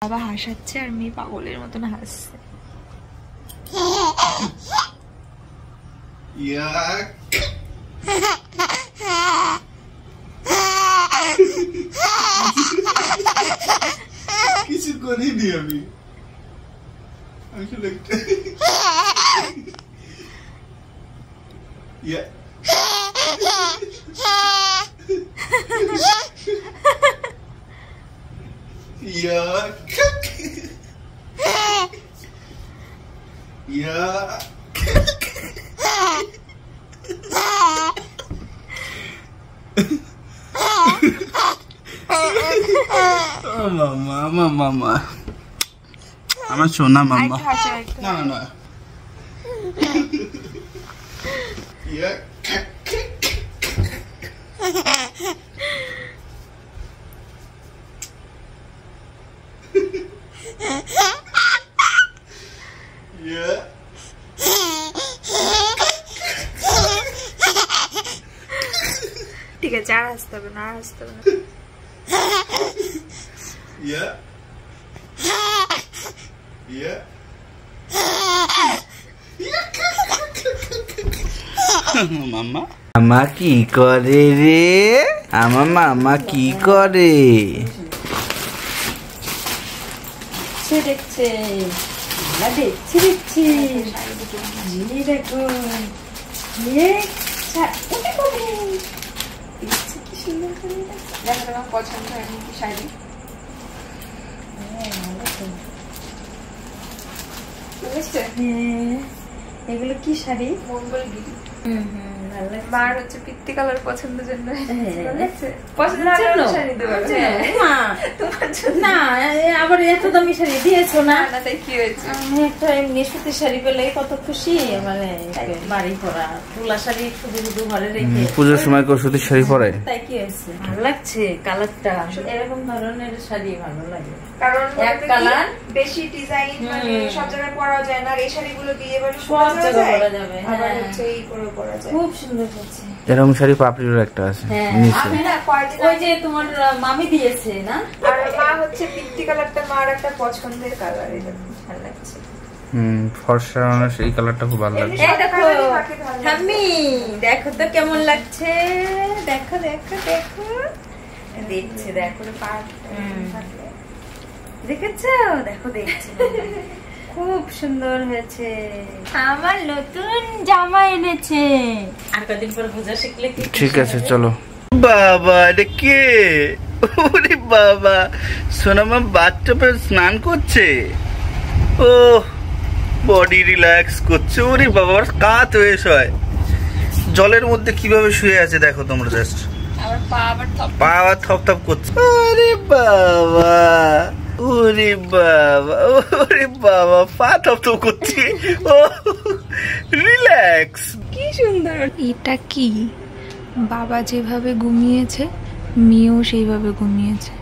বাবা হাসাচ্ছে আর মেয়ে পাগলের মতন হাসছে। কিছু করিনি আমি আসলে মামা আমার সোনা মামা না না না ঠিক আছে, আর হাসতে হবে না, আর হাসতে হবে না। মামা মামা কি করে রে? আমার মামা কি করে? দেখছে দেখছি দেখো পছন্দ হয়নি কি শাড়ি? এগুলো কি শাড়ি? মঙ্গলগিরি। মার হচ্ছে পিত্তি কালার পছন্দের জন্য আবার এত দামি শাড়ি দিয়েছো না? তাই কি হয়েছে? আমি একটা এমনি সুতির শাড়ি পেলে কত খুশি, মানে বাড়ি পরা তুলা শাড়ি শুধু শুধু ঘরে রেখে পুজোর সময় কেউ সুতির শাড়ি পরে, তাই কি হয়েছে? ভালো লাগছে কালারটা, এরকম ধরনের শাড়ি ভালো লাগে কারণ এক কালার বেশি ডিজাইন মানে সব জায়গায় পরা যায় না। এই শাড়িগুলো বিয়ে বাড়ি সব জায়গায় পরা যাবে, আবার হচ্ছে এই করে পরা যায়। খুব সুন্দর হচ্ছে। এরকম শাড়ি পাপড়িরও একটা আছে নিচে। আমি না কয়েকদিন ওই যে তোমার মামি দিয়েছে না, আর মা হচ্ছে পিত্তি কালারটা মার একটা পছন্দের কালার, এটা ভালো লাগছে। ফর্সা মানুষ এই কালারটা খুব ভালো লাগছে। এই দেখো আমি দেখো তো কেমন লাগছে, দেখো দেখো দেখো দেখছে, দেখো দেখেছো, দেখো দেখছে খুব সুন্দর হয়েছে। আমার নতুন জামা এনেছে, আর কদিন পর পূজা শিখলে ঠিক আছে চলো। বাবা এটা কে? ওরে বাবা, সোনামা বাথটবে স্নান করছে, ও বডি রিল্যাক্স করছে। ওরে বাবা কাত হয়ে শোয়, জলের মধ্যে কিভাবে শুয়ে আছে দেখো তোমরা, জাস্ট পা আবার থপ থপ করছে। আরে বাবা, ওরে বাবা, ওরে বাবা পা থপ থপ করছে, ও রিল্যাক্স। কি সুন্দর। এটা কি বাবা যেভাবে ঘুমিয়েছে মেয়েও সেইভাবে ঘুমিয়েছে।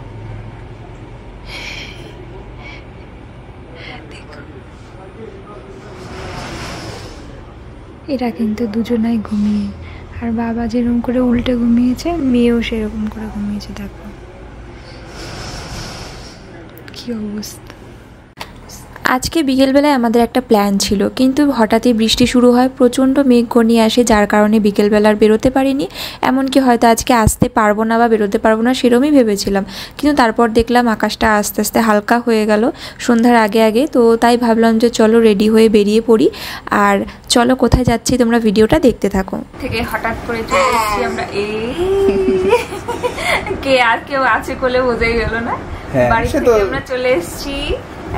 এরা কিন্তু দুজনাই ঘুমিয়ে, আর বাবা যেরকম করে উল্টে ঘুমিয়েছে মেয়েও সেরকম করে ঘুমিয়েছে। দেখো কি অবস্থা। আজকে বিকেলবেলায় আমাদের একটা প্ল্যান ছিল, কিন্তু হঠাৎই বৃষ্টি শুরু হয়, প্রচণ্ড মেঘ ঘনিয়ে আসে, যার কারণে বিকেলবেলার বেরোতে পারিনি। এমনকি হয়তো আজকে আসতে পারবো না বা বেরোতে পারবো না সেরকমই ভেবেছিলাম, কিন্তু তারপর দেখলাম আকাশটা আস্তে আস্তে হালকা হয়ে গেল সন্ধ্যার আগে আগে। তো তাই ভাবলাম যে চলো রেডি হয়ে বেরিয়ে পড়ি, আর চলো কোথায় যাচ্ছি তোমরা ভিডিওটা দেখতে থাকো। থেকে হঠাৎ করে চলে এসেছি আমরা, কে আর কেউ আছে কোলে বোঝাই গেল না। বাড়ি থেকে আমরা চলে এসেছি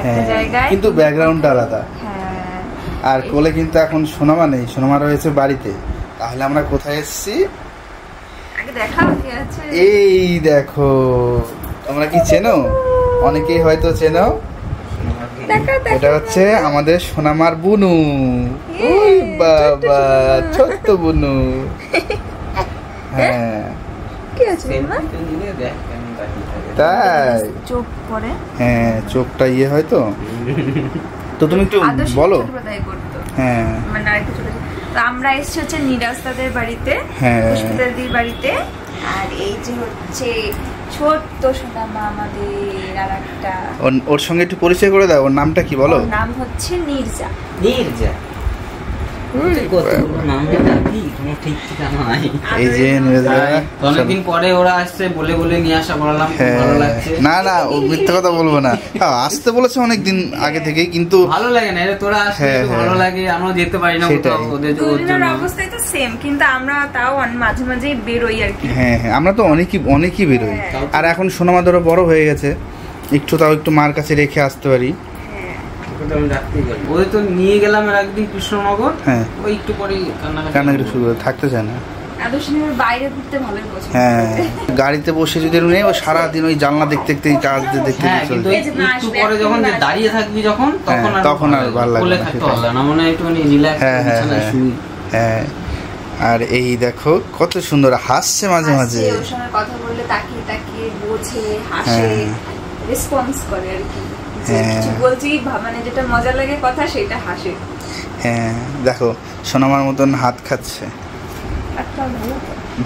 একটা জায়গায়, কিন্তু ব্যাকগ্রাউন্ডটা আলাদা। হ্যাঁ, আর কোলে কিন্তু এখন সোনামা নেই, সোনামা রয়েছে বাড়িতে। তাহলে আমরা কোথায় এসেছি আগে দেখাও কি আছে। এই দেখো, তোমরা কি চেনো? অনেকেই হয়তো চেনো, এটা হচ্ছে আমাদের সোনামার বুনু। ওই বাবা ছোট্ট বুনু। হ্যাঁ কি আছে মা? তাই চোখ পরে, হ্যাঁ চোখটা ইয়ে হয় তো। তো তুমি একটু বলো। হ্যাঁ মানে আরেকটু ছোট। তো আমরা এসেছি হচ্ছে নিরাজদাদের বাড়িতে, পুষ্পিতাদির বাড়িতে। আর এই যে হচ্ছে ছোট্ট সোনামা আমাদের আর একটা। ওর সঙ্গে একটু পরিচয় করে দাও, ওর নামটা কি বলো? ওর নাম হচ্ছে নীরজা। নীরজা এই যে অনেকদিন পরে ওরা আসছে, বলে বলে নিয়ে আসা বললাম, ভালো লাগছে। না না, ও মিথ্যা কথা বলবো না, আসতে বলেছে অনেকদিন আগে থেকে, কিন্তু ভালো লাগে না, তোরা আসলে ভালো লাগে, আমরা যেতে পারি না ওদের অবস্থায় তো সেম, কিন্তু আমরা তাও মাঝে মাঝে বেরোই আর কি। হ্যাঁ হ্যাঁ, আমরা তো অনেকই বেরোই। আর এখন সোনামা ধরো বড় হয়ে গেছে, একটু মার কাছে রেখে আসতে পারি। ওদের তো নিয়ে গেলাম আর একদিন কৃষ্ণনগর, ওই একটু পরে কান্নাকাটি শুরু করে, থাকতে চায় না। বাইরে ঘুরতে ভালোই পছন্দ। হ্যাঁ, গাড়িতে বসে যদি নেই, ও সারাদিন ওই জানলা দেখতে দেখতে কাজ দেখতে চলবে। একটু পরে যখন দাঁড়িয়ে থাকবি যখন, তখন আর ভালো লাগে না, মনে হয় একটুখানি রিল্যাক্স। হ্যাঁ, আর এই দেখো কত সুন্দর হাসছে মাঝে মাঝে, ওর সঙ্গে কথা বললে তাকিয়ে তাকিয়ে বোঝে, হাসে, রেসপন্স করে আর কি। কিছু বলছি মানে যেটা মজা লাগে কথা, সেটা হাসে। হ্যাঁ, দেখো সোনামার মতন হাত খাচ্ছে,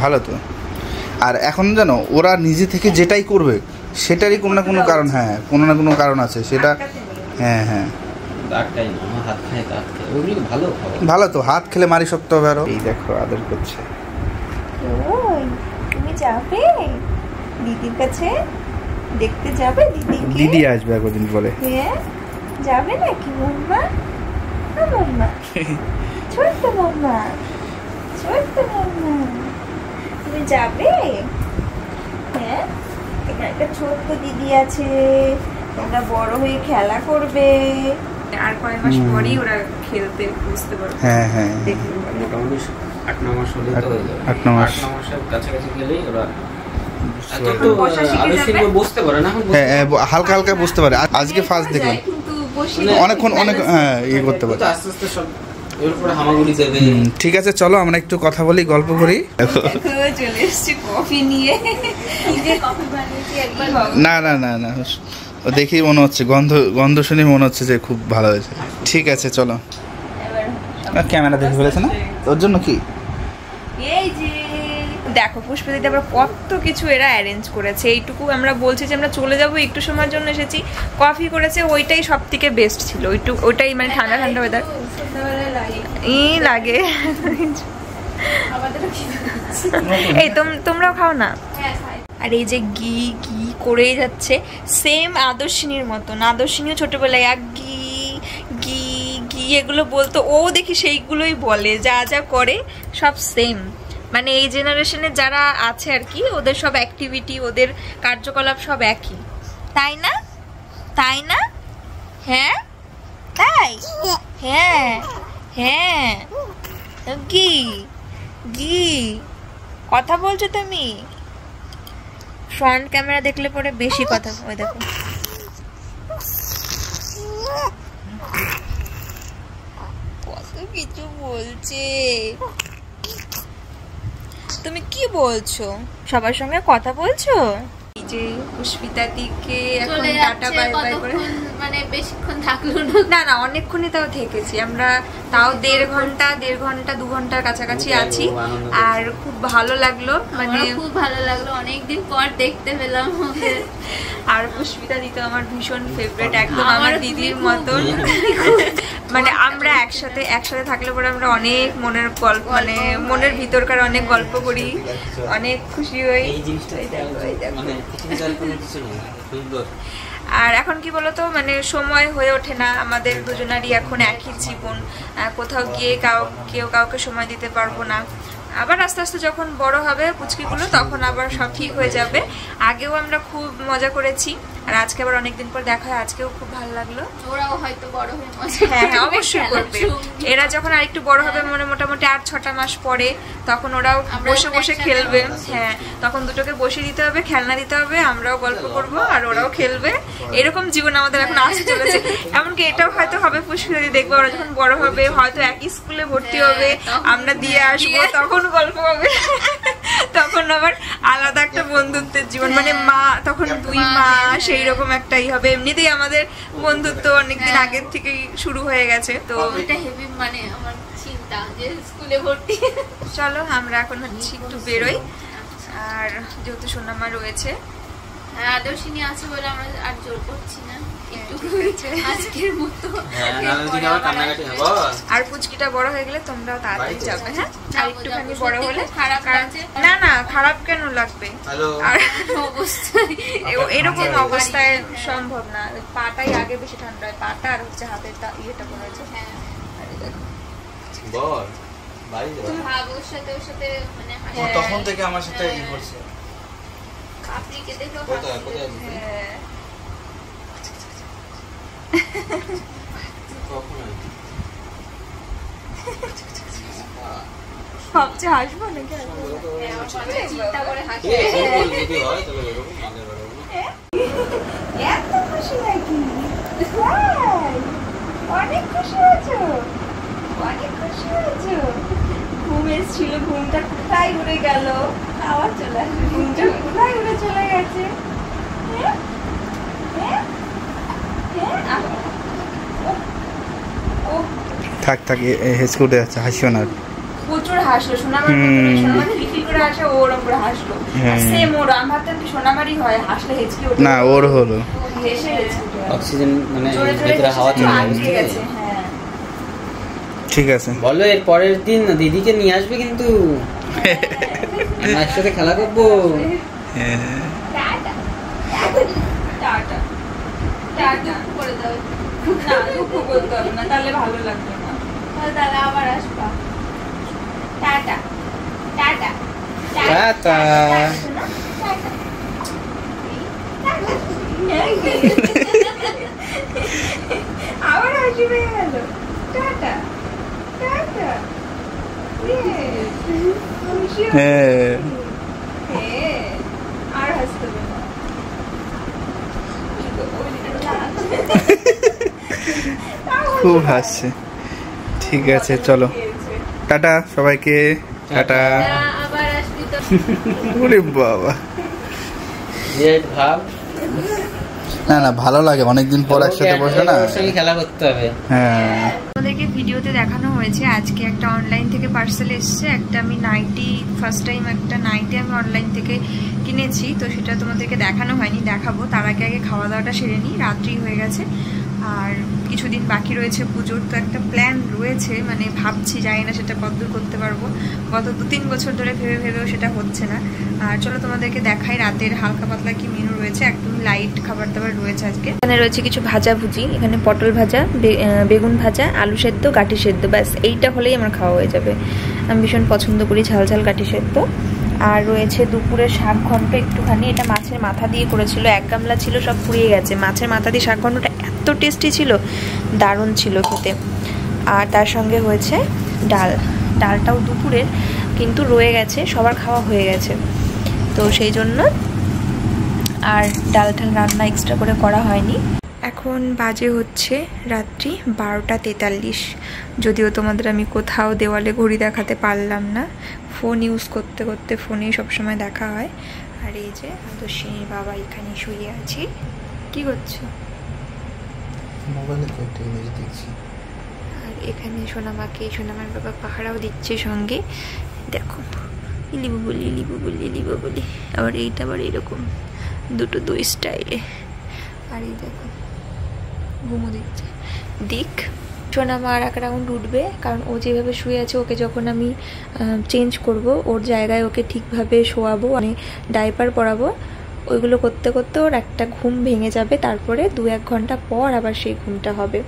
ভালো তো। আর এখন জানো, ওরা নিজে থেকে যেটাই করবে সেটারই কোনো না কোনো কারণ, কোনো না কোনো কারণ আছে সেটা। হ্যাঁ, ভালো তো, হাত খেলে মারি শক্ত হবে আরো। এই দেখো আদর করছে। তুমি যাবে দিদির কাছে, দেখতে যাবে দিদিকে? দিদি আসবে একদিন পরে। যাবে নাকি মাম্মা? মাম্মা ছোট্ট মাম্মা, ছোট্ট মাম্মা, তুমি যাবে? হ্যাঁ, এখানে একটা ছোট্ট দিদি আছে, তোমরা বড় হয়ে খেলা করবে। আর কয়েক মাস পরেই ওরা খেলতে বুঝতে পারবে। হ্যাঁ, মোটামুটি 8-9 মাস হলে তো হয়ে যাবে। 8-9 মাসের কাছাকাছি গেলেই ওরা হালকা হালকা বুঝতে পারে। আজকে ফার্স্ট দেখলাম, অনেকক্ষণ ইয়ে করতে পারে। ঠিক আছে, চলো আমরা একটু কথা বলি, গল্প করি। চলে এসেছি কফি নিয়ে। না না না না, দেখি মনে হচ্ছে, গন্ধ শুনে মনে হচ্ছে যে খুব ভালো হয়েছে। ঠিক আছে চলো। ক্যামেরা দেখে ফেলেছে না, ওর জন্য কি এই যে দেখো পুষ্পদিতে আবার কত কিছু এরা অ্যারেঞ্জ করেছে। এইটুকু আমরা বলছি যে আমরা চলে যাবো, একটু সময়ের জন্য এসেছি, কফি করেছে, ওইটাই সব থেকে বেস্ট ছিল। ওইটাই মানে ঠান্ডা ঠান্ডা ওয়েদার লাগে। এই তোমরাও খাও না? আর এই যে ঘি করেই যাচ্ছে, সেম আদর্শিনীর মতন। আদর্শিনীও ছোটবেলায় এক ঘি এগুলো বলতো, ও দেখি সেইগুলোই বলে, যা যা করে সব সেম। মানে এই জেনারেশনে যারা আছে আর কি, ওদের সব অ্যাক্টিভিটি, ওদের কার্যকলাপ সব একই, তাই না? তাই না? হ্যাঁ তাই, হ্যাঁ ঘি কথা বলছো তুমি? ফ্রন্ট ক্যামেরা দেখলে পরে বেশি কথা। ওই দেখো কত কিছু বলছে। তুমি কি বলছো? সবার সঙ্গে কথা বলছো? এই যে পুষ্পিতা দিকে এখন টাটা বাই বাই করে, মানে বেশিক্ষণ থাকলো না? না, অনেকক্ষণই তাও থেকেছি আমরা, তাও 1.5 ঘন্টা 2 ঘন্টার কাছাকাছি আছি। আর খুব ভালো লাগলো, মানে খুব ভালো লাগলো, অনেকদিন পর দেখতে পেলাম ওকে। আর পুষ্পিতা দি তো আমার ভীষণ ফেভারিট, একদম আমার দিদির মতন। মানে আমরা একসাথে থাকলে পরে আমরা অনেক মনের গল্প, মানে মনের ভিতরকার অনেক গল্প করি, অনেক খুশি হই। আর এখন কি বলতো, মানে সময় হয়ে ওঠে না আমাদের দুজনারই, এখন একই জীবন, কোথাও গিয়ে কেউ কাউকে সময় দিতে পারবো না। আবার আস্তে আস্তে যখন বড় হবে পুচকিগুলো, তখন আবার সব ঠিক হয়ে যাবে। আগেও আমরা খুব মজা করেছি, আর আজকে আবার অনেকদিন পর দেখা হয়, আজকেও খুব ভালো লাগলো। ওরাও হয়তো বড় হয়ে মজা, হ্যাঁ অবশ্যই করবে। এরা যখন আরেকটু বড় হবে, মোটামুটি 8-6টা মাস পরে, তখন ওরাও বসে খেলবে। হ্যাঁ, তখন দুটোকে বসিয়ে দিতে হবে, খেলনা দিতে হবে, আমরাও গল্প করব আর ওরাও খেলবে। এরকম জীবন আমাদের এখন আসতে চলেছে। এমনকি এটাও হয়তো হবে, পুষ্পিতা দেখবো ওরা যখন বড় হবে, হয়তো একই স্কুলে ভর্তি হবে, আমরা দিয়ে আসবো, তখন গল্প হবে। তখন আবার আলাদা একটা বন্ধুত্বের জীবন, মানে মা তখন 2 মা, সেই রকম একটাই হবে। এমনিতেই আমাদের বন্ধুত্ব অনেকদিন আগের থেকেই শুরু হয়ে গেছে। তো এটা হেভি, মানে আমার চিন্তা যে স্কুলে ভর্তি। চলো আমরা এখন একটু বেরোই, আর যেহেতু সোনামা রয়েছে হ্যাঁ আদর্শিনী আছে বলে আমরা আর জোর করছি না, আজকের মতো। আর পুচকিটা বড় হয়ে গেলে তোমরাও তাড়াতাড়ি যাবে। হ্যাঁ আর একটুখানি বড় হলে খারাপ লাগছে না, না খারাপ কেন লাগবে, আর এরকম অবস্থায় সম্ভব না। পাটাই আগে বেশি ঠান্ডা হয়, পাটা আর হচ্ছে হাতের ইয়েটা পড়েছে। হ্যাঁ তুমি ভাবোর সাথে ওর সাথে মানে তখন থেকে আমার সাথে কি করছে আপনিকে দেখো সবচেয়ে হাসবো নাকি চিন্তা করে হাসি এত খুশি নাকি? অনেক খুশি হয়েছো, অনেক খুশি হয়েছো। ঘুম এসেছিল, ঘুমটা কোথায় উড়ে গেল? আবার চলে আসবে, ঘুমটা কোথায় উড়ে চলে গেছে? থাক থাক হেসে উঠে যাচ্ছে, হাসিও না। প্রচুর হাসলো সোনামার, সোনামার খিলখিল করে হাসে, ওর উপরে হাসলো। সেম ওর, আমি ভাবতাম কি সোনামারই হয়, হাসলে হেঁচকি ওঠে না, ওর হলো হেসে হেসে অক্সিজেন মানে ভেতরে হাওয়া চলে গেছে। হ্যাঁ ঠিক আছে, বলো এর পরের দিন দিদিকে নিয়ে আসবে কিন্তু একসাথে খেলা করবো। টাটা টাটা টাটা করে দাও। না দুঃখ বলতে হবে না, তাহলে ভালো লাগবে না। দাদা আবার আসবা। Tata tata tata. আবার হাসি পেয়ে গেল। Tata tata. আর হাসতে হবে না। খুব হাসছে। ঠিক আছে চলো, টাটা সবাইকে, টাটা। আবার আসবি তো। ওরে বাবা, ভাব না না ভালো লাগে অনেকদিন পর একসাথে বসে না, খেলা করতে হবে। হ্যাঁ আমাদেরকে ভিডিওতে দেখানো হয়েছে আজকে একটা অনলাইন থেকে পার্সেল এসেছে, একটা আমি নাইটি, ফার্স্ট টাইম একটা নাইটি আমি অনলাইন থেকে কিনেছি, তো সেটা তোমাদেরকে দেখানো হয়নি, দেখাবো। তার আগে আগে খাওয়া দাওয়াটা সেরে নিই, রাত্রি হয়ে গেছে আর কিছুদিন বাকি রয়েছে পুজোর। তো একটা প্ল্যান রয়েছে, মানে ভাবছি, জানি না সেটা কতদূর করতে পারবো। গত 2-3 বছর ধরে ভেবে ভেবেও সেটা হচ্ছে না। আর চলো তোমাদেরকে দেখাই রাতের হালকা পাতলা কি মেনু রয়েছে, একদম লাইট খাবার দাবার রয়েছে আজকে। এখানে রয়েছে কিছু ভাজাভুজি, এখানে পটল ভাজা, বেগুন ভাজা, আলু সেদ্ধ, গাঁটি সেদ্ধ, ব্যাস এইটা হলেই আমার খাওয়া হয়ে যাবে। আমি ভীষণ পছন্দ করি ঝাল ঝাল গাঁটি সেদ্ধ। আর রয়েছে দুপুরে শাক ঘন্ট একটুখানি, এটা মাছের মাথা দিয়ে করেছিল, 1 গামলা ছিল, সব পুড়িয়ে গেছে। মাছের মাথা দিয়ে শাক ঘন্টটা এত টেস্টি ছিল, দারুণ ছিল খেতে। আর তার সঙ্গে হয়েছে ডাল, ডালটাও দুপুরের কিন্তু রয়ে গেছে, সবার খাওয়া হয়ে গেছে, তো সেই জন্য আর ডাল টাল রান্না এক্সট্রা করে করা হয়নি। এখন বাজে হচ্ছে রাত্রি 12টা 43। যদিও তোমাদের আমি কোথাও দেওয়ালে ঘড়ি দেখাতে পারলাম না, ফোন ইউজ করতে করতে ফোনেই সবসময় দেখা হয়। আর এই যে আদর্শিনীর বাবা এখানে শুয়ে আছি। কি করছো? মোবাইলে তো একটা ইমেজ দেখছি। আর এখানে সোনামাকে, সোনামার বাবা পাহারাও দিচ্ছে সঙ্গে, দেখো লিবু বলি লিবু বলি লিবু বলি। আবার এইটা আবার এরকম দুটো দুই স্টাইলে। আর এই দেখো ঘুমো দিচ্ছে, দিক। সোনামা আর এক রাউন্ড উঠবে, কারণ ও যেভাবে শুয়ে আছে ওকে যখন আমি চেঞ্জ করব, ওর জায়গায় ওকে ঠিকভাবে শোয়াবো, মানে ডাইপার পরাবো, ওইগুলো করতে করতে ওর একটা ঘুম ভেঙে যাবে, তারপরে 2-1 ঘন্টা পর আবার সেই ঘুমটা হবে।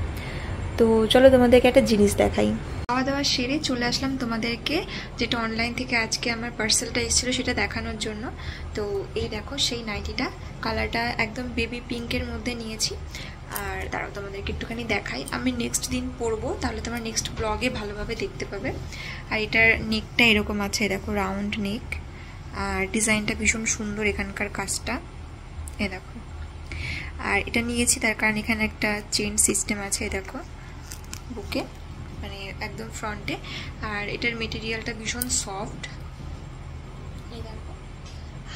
তো চলো তোমাদেরকে একটা জিনিস দেখাই। খাওয়া দাওয়া সেরে চলে আসলাম তোমাদেরকে, যেটা অনলাইন থেকে আজকে আমার পার্সেলটা এসেছিলো সেটা দেখানোর জন্য। তো এই দেখো সেই নাইটিটা, কালারটা একদম বেবি পিঙ্কের মধ্যে নিয়েছি। আর তারাও তোমাদেরকে একটুখানি দেখাই, আমি নেক্সট দিন পরবো, তাহলে তোমার নেক্সট ব্লগে ভালোভাবে দেখতে পাবে। আর এটার নেকটা এরকম আছে, দেখো রাউন্ড নেক, আর ডিজাইনটা ভীষণ সুন্দর, এখানকার কাজটা এ দেখো। আর এটা নিয়েছি তার কারণ এখানে একটা চেইন সিস্টেম আছে, দেখো বুকে, মানে একদম ফ্রন্টে। আর এটার মেটেরিয়ালটা ভীষণ সফট, এই দেখো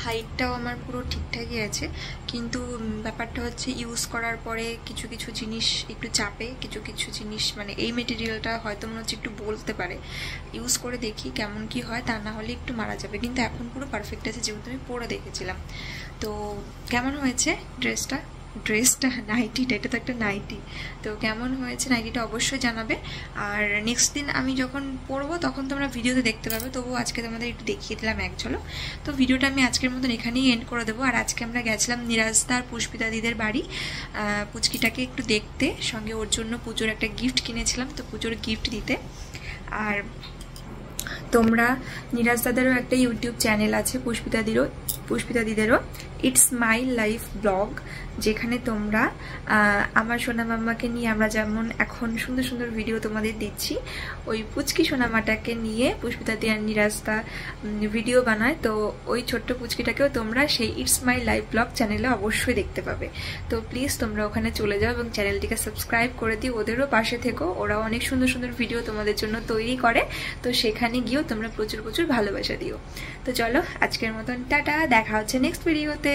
হাইটটাও আমার পুরো ঠিকঠাকই আছে, কিন্তু ব্যাপারটা হচ্ছে ইউজ করার পরে কিছু কিছু জিনিস একটু চাপে, কিছু কিছু জিনিস মানে এই মেটেরিয়ালটা হয়তো মনে হচ্ছে একটু বলতে পারে। ইউজ করে দেখি কেমন কি হয়, তা না হলে একটু মারা যাবে, কিন্তু এখন পুরো পারফেক্ট আছে যেহেতু আমি পরে দেখেছিলাম। তো কেমন হয়েছে ড্রেসটা নাইটিটা, এটা তো একটা নাইটি, তো কেমন হয়েছে নাইটিটা অবশ্যই জানাবে। আর নেক্সট দিন আমি যখন পরবো তখন তোমরা ভিডিওতে দেখতে পাবে, তবুও আজকে তোমাদের একটু দেখিয়ে দিলাম এক ঝলক। তো ভিডিওটা আমি আজকের মতন এখানেই এন্ড করে দেবো। আর আজকে আমরা গেছিলাম নিরাজদার পুষ্পিতা দিদের বাড়ি পুচকিটাকে একটু দেখতে, সঙ্গে ওর জন্য পুজোর একটা গিফট কিনেছিলাম, তো পুজোর গিফট দিতে। আর তোমরা নিরাজদাদেরও একটা ইউটিউব চ্যানেল আছে পুষ্পিতা দিদেরও, ইটস মাই লাইফ ব্লগ, যেখানে তোমরা আমার সোনা মাম্মাকে নিয়ে আমরা যেমন এখন সুন্দর সুন্দর ভিডিও তোমাদের দিচ্ছি, ওই পুচকি সোনামাটাকে নিয়ে পুষ্পিতা দি আর নিরাজদা ভিডিও বানায়। তো ওই ছোট্ট পুচকিটাকেও তোমরা সেই ইটস মাই লাইফ ব্লগ চ্যানেলে অবশ্যই দেখতে পাবে। তো প্লিজ তোমরা ওখানে চলে যাও এবং চ্যানেলটিকে সাবস্ক্রাইব করে দিও, ওদেরও পাশে থেকো, ওরাও অনেক সুন্দর সুন্দর ভিডিও তোমাদের জন্য তৈরি করে, তো সেখানে গিয়েও তোমরা প্রচুর প্রচুর ভালোবাসা দিও। তো চলো আজকের মতন টাটা, দেখা হচ্ছে নেক্সট ভিডিওতে।